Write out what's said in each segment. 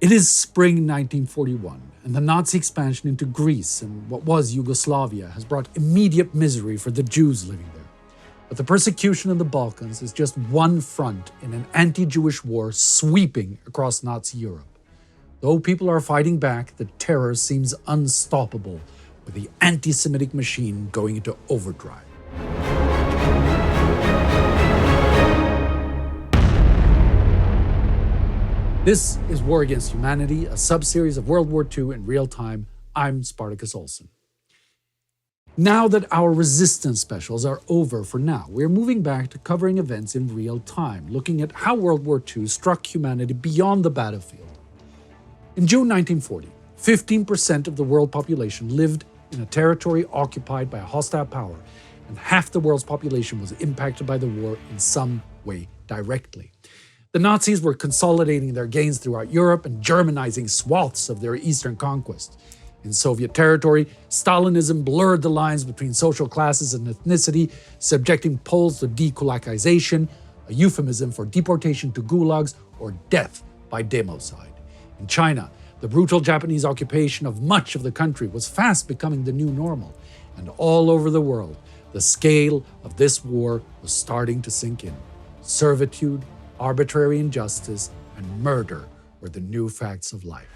It is spring 1941, and the Nazi expansion into Greece and what was Yugoslavia has brought immediate misery for the Jews living there. But the persecution in the Balkans is just one front in an anti-Jewish war sweeping across Nazi Europe. Though people are fighting back, the terror seems unstoppable, with the anti-Semitic machine going into overdrive. This is War Against Humanity, a sub-series of World War II in real time. I'm Spartacus Olsson. Now that our resistance specials are over for now, we're moving back to covering events in real time, looking at how World War II struck humanity beyond the battlefield. In June 1940, 15% of the world population lived in a territory occupied by a hostile power, and half the world's population was impacted by the war in some way directly. The Nazis were consolidating their gains throughout Europe and Germanizing swaths of their eastern conquest. In Soviet territory, Stalinism blurred the lines between social classes and ethnicity, subjecting Poles to dekulakization, a euphemism for deportation to gulags or death by democide. In China, the brutal Japanese occupation of much of the country was fast becoming the new normal. And all over the world, the scale of this war was starting to sink in. Servitude, arbitrary injustice, and murder were the new facts of life.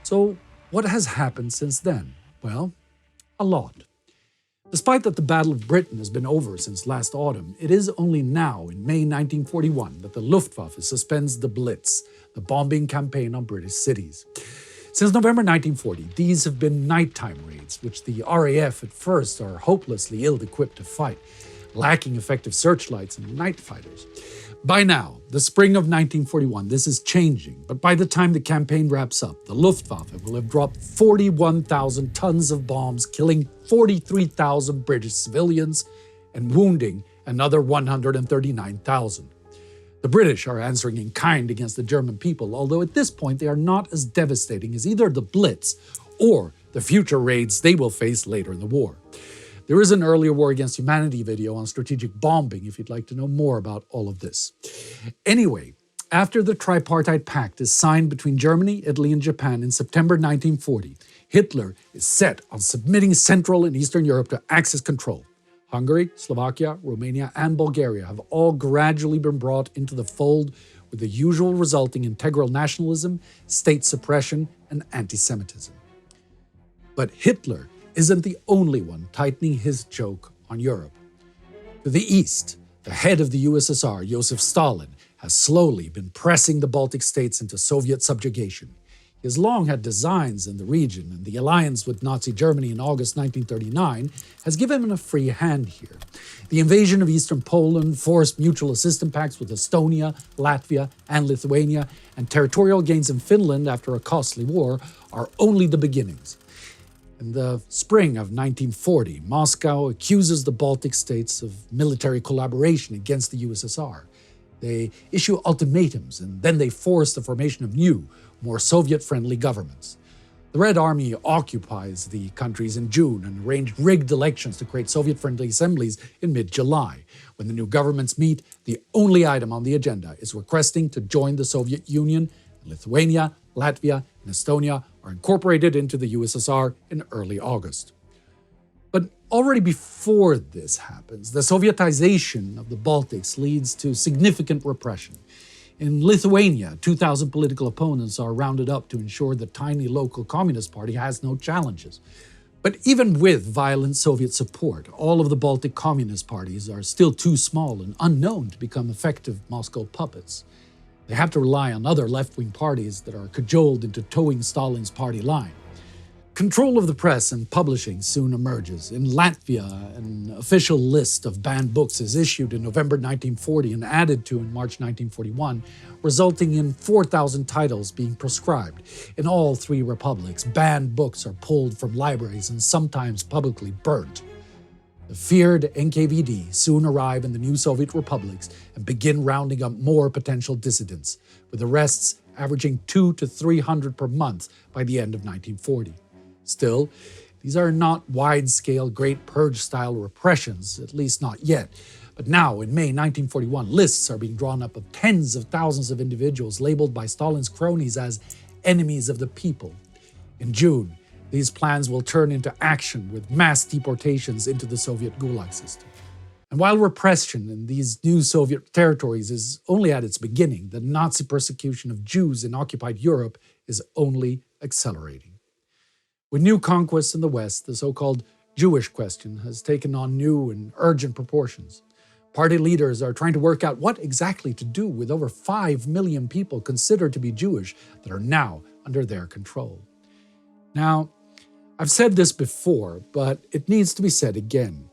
So, what has happened since then? Well, a lot. Despite that the Battle of Britain has been over since last autumn, it is only now, in May 1941, that the Luftwaffe suspends the Blitz, the bombing campaign on British cities. Since November 1940, these have been nighttime raids, which the RAF at first are hopelessly ill-equipped to fight, lacking effective searchlights and night fighters. By now, the spring of 1941, this is changing, but by the time the campaign wraps up, the Luftwaffe will have dropped 41,000 tons of bombs, killing 43,000 British civilians and wounding another 139,000. The British are answering in kind against the German people, although at this point they are not as devastating as either the Blitz or the future raids they will face later in the war. There is an earlier War Against Humanity video on strategic bombing if you'd like to know more about all of this. Anyway, after the Tripartite Pact is signed between Germany, Italy, and Japan in September 1940, Hitler is set on submitting Central and Eastern Europe to Axis control. Hungary, Slovakia, Romania, and Bulgaria have all gradually been brought into the fold, with the usual resulting integral nationalism, state suppression, and anti-Semitism. But Hitler isn't the only one tightening his choke on Europe. To the east, the head of the USSR, Joseph Stalin, has slowly been pressing the Baltic States into Soviet subjugation. He has long had designs in the region, and the alliance with Nazi Germany in August 1939 has given him a free hand here. The invasion of eastern Poland, forced mutual assistance pacts with Estonia, Latvia, and Lithuania, and territorial gains in Finland after a costly war are only the beginnings. In the spring of 1940, Moscow accuses the Baltic states of military collaboration against the USSR. They issue ultimatums, and then they force the formation of new, more Soviet-friendly governments. The Red Army occupies the countries in June and arranged rigged elections to create Soviet-friendly assemblies in mid-July. When the new governments meet, the only item on the agenda is requesting to join the Soviet Union. Lithuania, Latvia, and Estonia are incorporated into the USSR in early August. But already before this happens, the Sovietization of the Baltics leads to significant repression. In Lithuania, 2,000 political opponents are rounded up to ensure the tiny local Communist Party has no challenges. But even with violent Soviet support, all of the Baltic Communist parties are still too small and unknown to become effective Moscow puppets. They have to rely on other left-wing parties that are cajoled into towing Stalin's party line. Control of the press and publishing soon emerges. In Latvia, an official list of banned books is issued in November 1940 and added to in March 1941, resulting in 4,000 titles being proscribed. In all three republics, banned books are pulled from libraries and sometimes publicly burnt. The feared NKVD soon arrive in the new Soviet republics and begin rounding up more potential dissidents, with arrests averaging 200 to 300 per month by the end of 1940. Still, these are not wide-scale Great Purge-style repressions, at least not yet. But now, in May 1941, lists are being drawn up of tens of thousands of individuals labeled by Stalin's cronies as enemies of the people. In June, these plans will turn into action with mass deportations into the Soviet Gulag system. And while repression in these new Soviet territories is only at its beginning, the Nazi persecution of Jews in occupied Europe is only accelerating. With new conquests in the West, the so-called Jewish question has taken on new and urgent proportions. Party leaders are trying to work out what exactly to do with over 5 million people considered to be Jewish that are now under their control. Now, I've said this before, but it needs to be said again.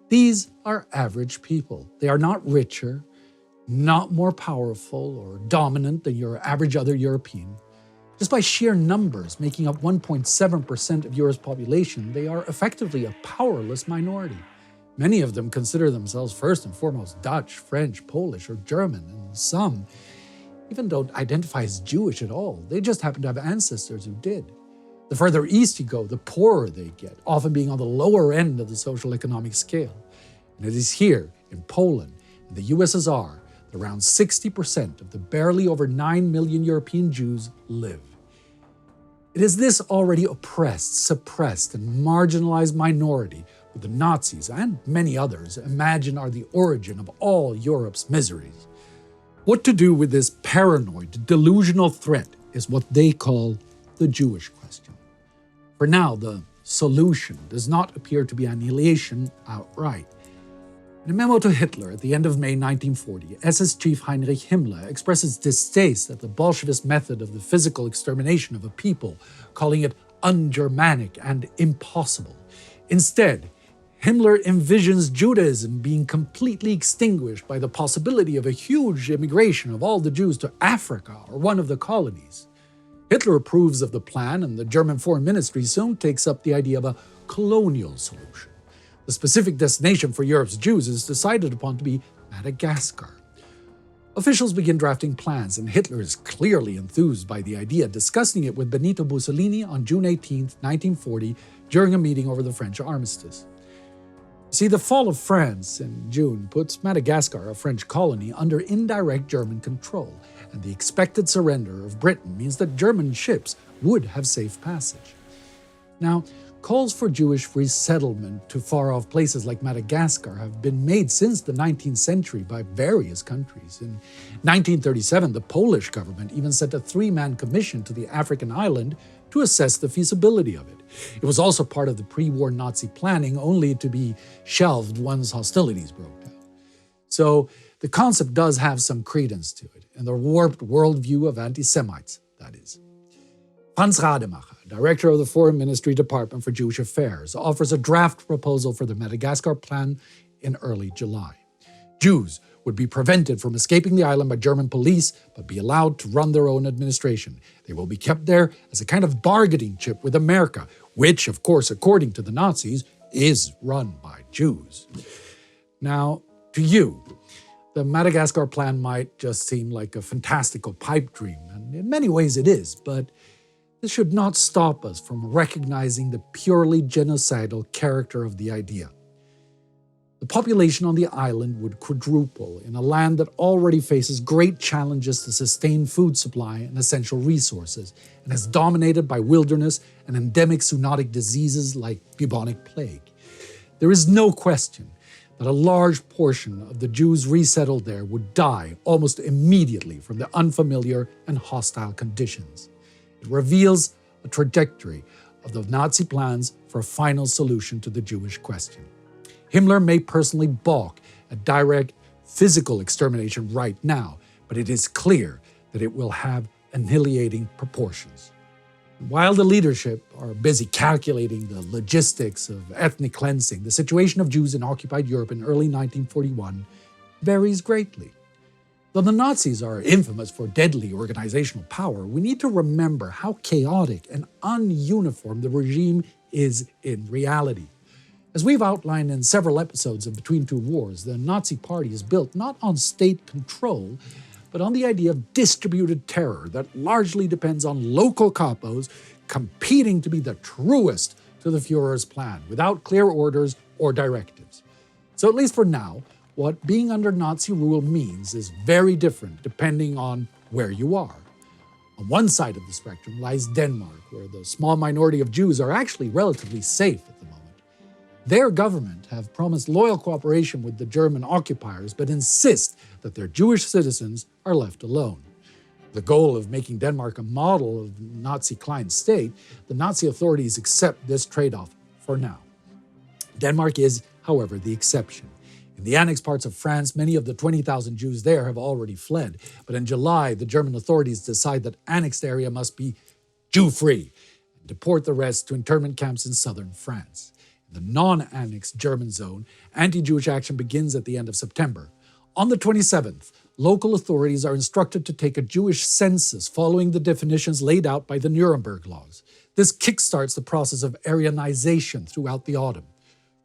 These are average people. They are not richer, not more powerful or dominant than your average other European. Just by sheer numbers, making up 1.7% of Europe's population, they are effectively a powerless minority. Many of them consider themselves first and foremost Dutch, French, Polish, or German, and some even don't identify as Jewish at all. They just happen to have ancestors who did. The further east you go, the poorer they get, often being on the lower end of the social economic scale. And it is here, in Poland and the USSR, that around 60% of the barely over 9 million European Jews live. It is this already oppressed, suppressed, and marginalized minority who the Nazis and many others imagine are the origin of all Europe's miseries. What to do with this paranoid, delusional threat is what they call the Jewish question. For now, the solution does not appear to be annihilation outright. In a memo to Hitler at the end of May 1940, SS Chief Heinrich Himmler expresses distaste at the Bolshevist method of the physical extermination of a people, calling it un-Germanic and impossible. Instead, Himmler envisions Judaism being completely extinguished by the possibility of a huge immigration of all the Jews to Africa or one of the colonies. Hitler approves of the plan, and the German Foreign Ministry soon takes up the idea of a colonial solution. The specific destination for Europe's Jews is decided upon to be Madagascar. Officials begin drafting plans, and Hitler is clearly enthused by the idea, discussing it with Benito Mussolini on June 18, 1940, during a meeting over the French armistice. See, the fall of France in June puts Madagascar, a French colony, under indirect German control, and the expected surrender of Britain means that German ships would have safe passage. Now, calls for Jewish resettlement to far-off places like Madagascar have been made since the 19th century by various countries. In 1937, the Polish government even sent a 3-man commission to the African island to assess the feasibility of it. It was also part of the pre-war Nazi planning, only to be shelved once hostilities broke out. So the concept does have some credence to it, and the warped worldview of anti-Semites, that is. Franz Rademacher, director of the Foreign Ministry Department for Jewish Affairs, offers a draft proposal for the Madagascar Plan in early July. Jews would be prevented from escaping the island by German police, but be allowed to run their own administration. They will be kept there as a kind of bargaining chip with America, which, of course, according to the Nazis, is run by Jews. Now, to you, the Madagascar Plan might just seem like a fantastical pipe dream, and in many ways it is, but this should not stop us from recognizing the purely genocidal character of the idea. The population on the island would quadruple in a land that already faces great challenges to sustain food supply and essential resources, and is dominated by wilderness and endemic zoonotic diseases like bubonic plague. There is no question that a large portion of the Jews resettled there would die almost immediately from the unfamiliar and hostile conditions. It reveals a trajectory of the Nazi plans for a final solution to the Jewish question. Himmler may personally balk at direct physical extermination right now, but it is clear that it will have annihilating proportions. While the leadership are busy calculating the logistics of ethnic cleansing, the situation of Jews in occupied Europe in early 1941 varies greatly. Though the Nazis are infamous for deadly organizational power, we need to remember how chaotic and ununiform the regime is in reality. As we've outlined in several episodes of Between Two Wars, the Nazi Party is built not on state control, but on the idea of distributed terror that largely depends on local capos competing to be the truest to the Führer's plan, without clear orders or directives. So at least for now, what being under Nazi rule means is very different depending on where you are. On one side of the spectrum lies Denmark, where the small minority of Jews are actually relatively safe at the moment. Their government have promised loyal cooperation with the German occupiers, but insist that their Jewish citizens are left alone. The goal of making Denmark a model of Nazi client state, the Nazi authorities accept this trade-off for now. Denmark is, however, the exception. In the annexed parts of France, many of the 20,000 Jews there have already fled. But in July, the German authorities decide that annexed area must be Jew-free and deport the rest to internment camps in southern France. In the non-annexed German zone, anti-Jewish action begins at the end of September. On the 27th, local authorities are instructed to take a Jewish census following the definitions laid out by the Nuremberg laws. This kickstarts the process of Aryanization throughout the autumn.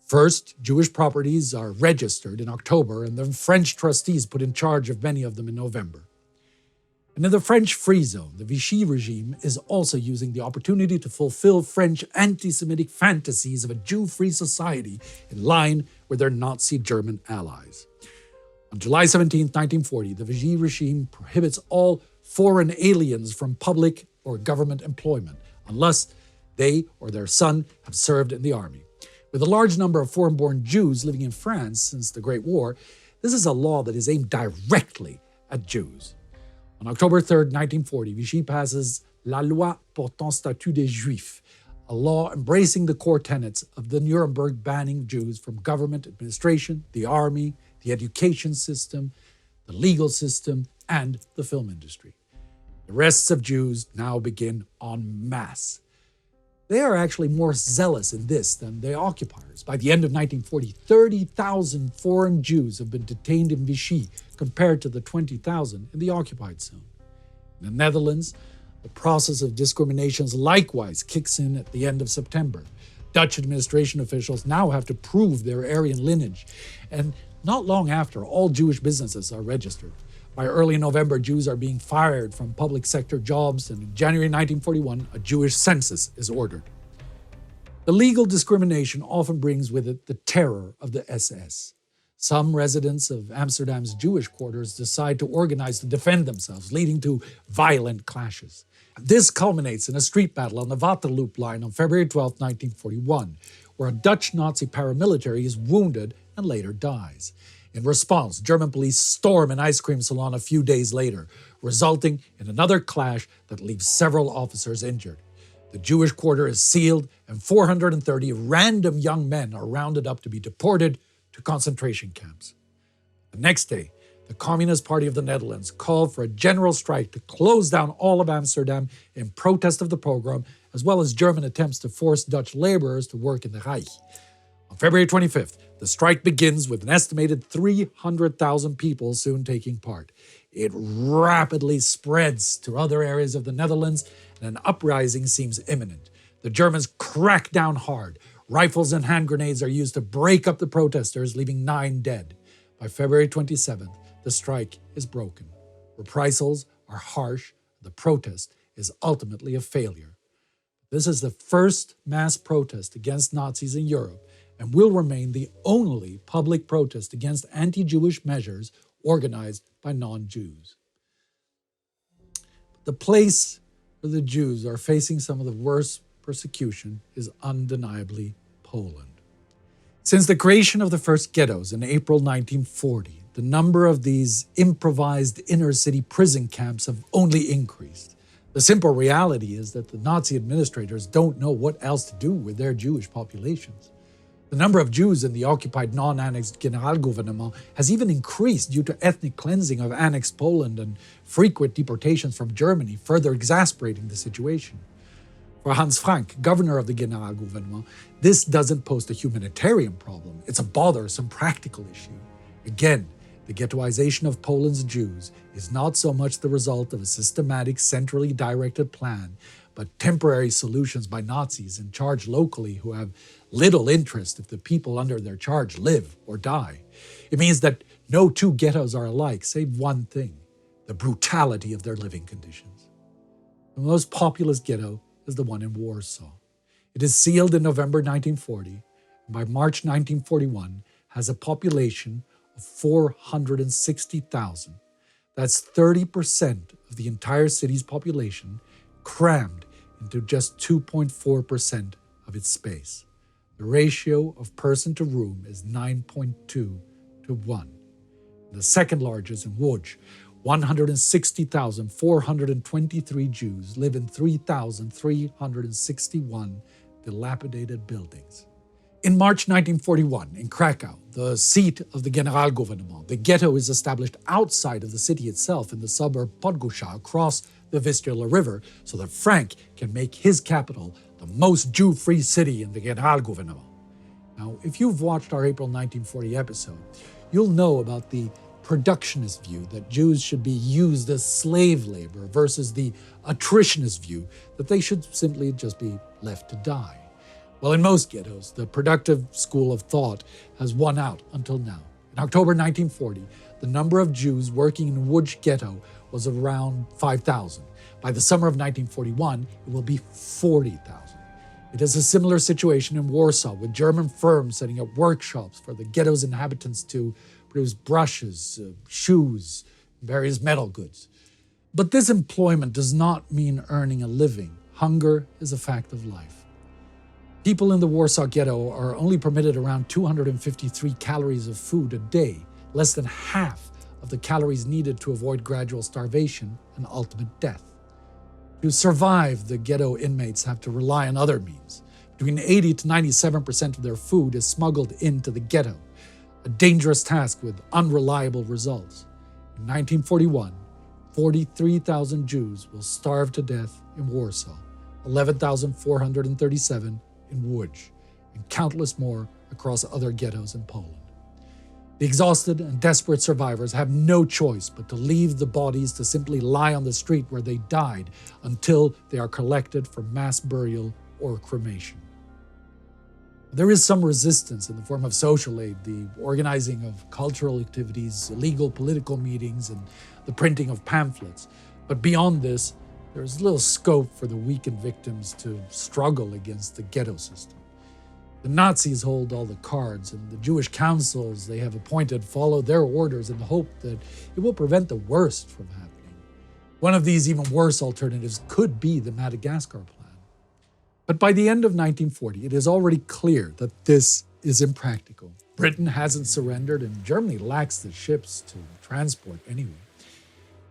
First, Jewish properties are registered in October and the French trustees put in charge of many of them in November. And in the French Free Zone, the Vichy regime is also using the opportunity to fulfill French anti-Semitic fantasies of a Jew-free society in line with their Nazi German allies. On July 17, 1940, the Vichy regime prohibits all foreign aliens from public or government employment unless they or their son have served in the army. With a large number of foreign-born Jews living in France since the Great War, this is a law that is aimed directly at Jews. On October 3, 1940, Vichy passes La Loi portant statut des Juifs, a law embracing the core tenets of the Nuremberg banning Jews from government administration, the army, the education system, the legal system, and the film industry. The arrests of Jews now begin en masse. They are actually more zealous in this than the occupiers. By the end of 1940, 30,000 foreign Jews have been detained in Vichy compared to the 20,000 in the occupied zone. In the Netherlands, the process of discriminations likewise kicks in at the end of September. Dutch administration officials now have to prove their Aryan lineage, and not long after, all Jewish businesses are registered. By early November, Jews are being fired from public sector jobs, and in January 1941, a Jewish census is ordered. The legal discrimination often brings with it the terror of the SS. Some residents of Amsterdam's Jewish quarters decide to organize to defend themselves, leading to violent clashes. This culminates in a street battle on the Waterloop line on February 12, 1941, where a Dutch Nazi paramilitary is wounded and later dies. In response, German police storm an ice cream salon a few days later, resulting in another clash that leaves several officers injured. The Jewish quarter is sealed, and 430 random young men are rounded up to be deported to concentration camps. The next day, the Communist Party of the Netherlands called for a general strike to close down all of Amsterdam in protest of the pogrom, as well as German attempts to force Dutch laborers to work in the Reich. On February 25th, the strike begins with an estimated 300,000 people soon taking part. It rapidly spreads to other areas of the Netherlands, and an uprising seems imminent. The Germans crack down hard. Rifles and hand grenades are used to break up the protesters, leaving 9 dead. By February 27th, the strike is broken. Reprisals are harsh. The protest is ultimately a failure. This is the first mass protest against Nazis in Europe, and will remain the only public protest against anti-Jewish measures organized by non-Jews. The place where the Jews are facing some of the worst persecution is undeniably Poland. Since the creation of the first ghettos in April 1940, the number of these improvised inner-city prison camps have only increased. The simple reality is that the Nazi administrators don't know what else to do with their Jewish populations. The number of Jews in the occupied non-annexed Generalgouvernement has even increased due to ethnic cleansing of annexed Poland and frequent deportations from Germany, further exasperating the situation. For Hans Frank, governor of the Generalgouvernement, this doesn't pose a humanitarian problem. It's a bothersome practical issue. Again, the ghettoization of Poland's Jews is not so much the result of a systematic, centrally directed plan, but temporary solutions by Nazis in charge locally who have little interest if the people under their charge live or die. It means that no two ghettos are alike, save one thing: the brutality of their living conditions. The most populous ghetto is the one in Warsaw. It is sealed in November 1940, and by March 1941 has a population of 460,000. That's 30% of the entire city's population crammed into just 2.4% of its space. The ratio of person to room is 9.2 to 1. The second largest in Łódź, 160,423 Jews live in 3,361 dilapidated buildings. In March 1941, in Krakow, the seat of the Generalgouvernement, the ghetto is established outside of the city itself in the suburb Podgórze across the Vistula River so that Frank can make his capital the most Jew-free city in the Generalgouvernement. Now, if you've watched our April 1940 episode, you'll know about the productionist view that Jews should be used as slave labor versus the attritionist view that they should simply just be left to die. Well, in most ghettos, the productive school of thought has won out until now. In October 1940, the number of Jews working in Łódź ghetto was around 5,000. By the summer of 1941, it will be 40,000. It is a similar situation in Warsaw, with German firms setting up workshops for the ghetto's inhabitants to produce brushes, shoes, various metal goods. But this employment does not mean earning a living. Hunger is a fact of life. People in the Warsaw ghetto are only permitted around 253 calories of food a day, less than half of the calories needed to avoid gradual starvation and ultimate death. To survive, the ghetto inmates have to rely on other means. Between 80 to 97% of their food is smuggled into the ghetto, a dangerous task with unreliable results. In 1941, 43,000 Jews will starve to death in Warsaw, 11,437 in Łódź, and countless more across other ghettos in Poland. The exhausted and desperate survivors have no choice but to leave the bodies to simply lie on the street where they died until they are collected for mass burial or cremation. There is some resistance in the form of social aid, the organizing of cultural activities, illegal political meetings, and the printing of pamphlets. But beyond this, there is little scope for the weakened victims to struggle against the ghetto system. The Nazis hold all the cards, and the Jewish councils they have appointed follow their orders in the hope that it will prevent the worst from happening. One of these even worse alternatives could be the Madagascar Plan. But by the end of 1940, it is already clear that this is impractical. Britain hasn't surrendered, and Germany lacks the ships to transport anyway.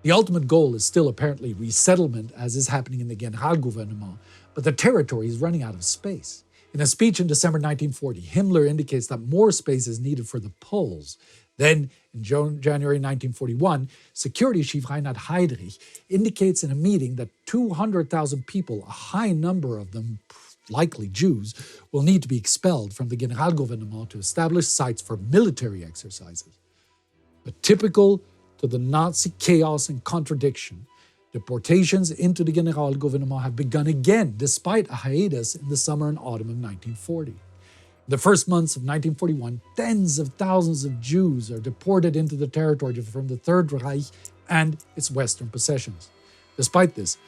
The ultimate goal is still apparently resettlement, as is happening in the Generalgouvernement, but the territory is running out of space. In a speech in December 1940, Himmler indicates that more space is needed for the Poles. Then, in January 1941, Security Chief Reinhard Heydrich indicates in a meeting that 200,000 people, a high number of them likely Jews, will need to be expelled from the Generalgouvernement to establish sites for military exercises. But typical to the Nazi chaos and contradiction, deportations into the Generalgouvernement have begun again, despite a hiatus in the summer and autumn of 1940. In the first months of 1941, tens of thousands of Jews are deported into the territory from the Third Reich and its western possessions. Despite this,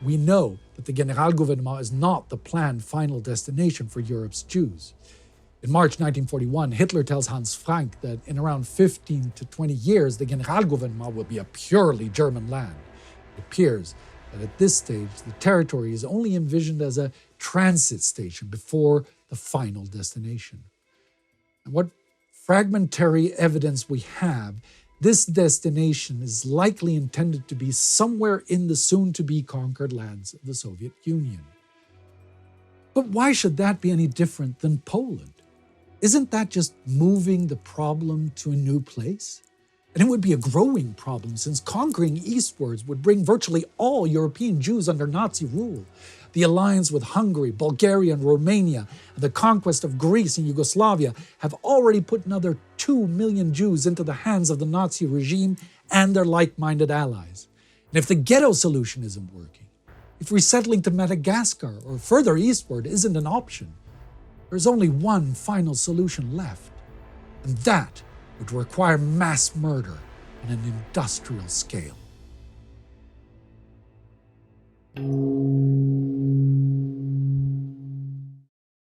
we know that the Generalgouvernement is not the planned final destination for Europe's Jews. In March 1941, Hitler tells Hans Frank that in around 15 to 20 years, the Generalgouvernement will be a purely German land. It appears that at this stage, the territory is only envisioned as a transit station before the final destination. And what fragmentary evidence we have, this destination is likely intended to be somewhere in the soon-to-be conquered lands of the Soviet Union. But why should that be any different than Poland? Isn't that just moving the problem to a new place? And it would be a growing problem, since conquering eastwards would bring virtually all European Jews under Nazi rule. The alliance with Hungary, Bulgaria, and Romania, and the conquest of Greece and Yugoslavia have already put another 2 million Jews into the hands of the Nazi regime and their like-minded allies. And if the ghetto solution isn't working, if resettling to Madagascar or further eastward isn't an option, there's only one final solution left, and that would require mass murder on an industrial scale.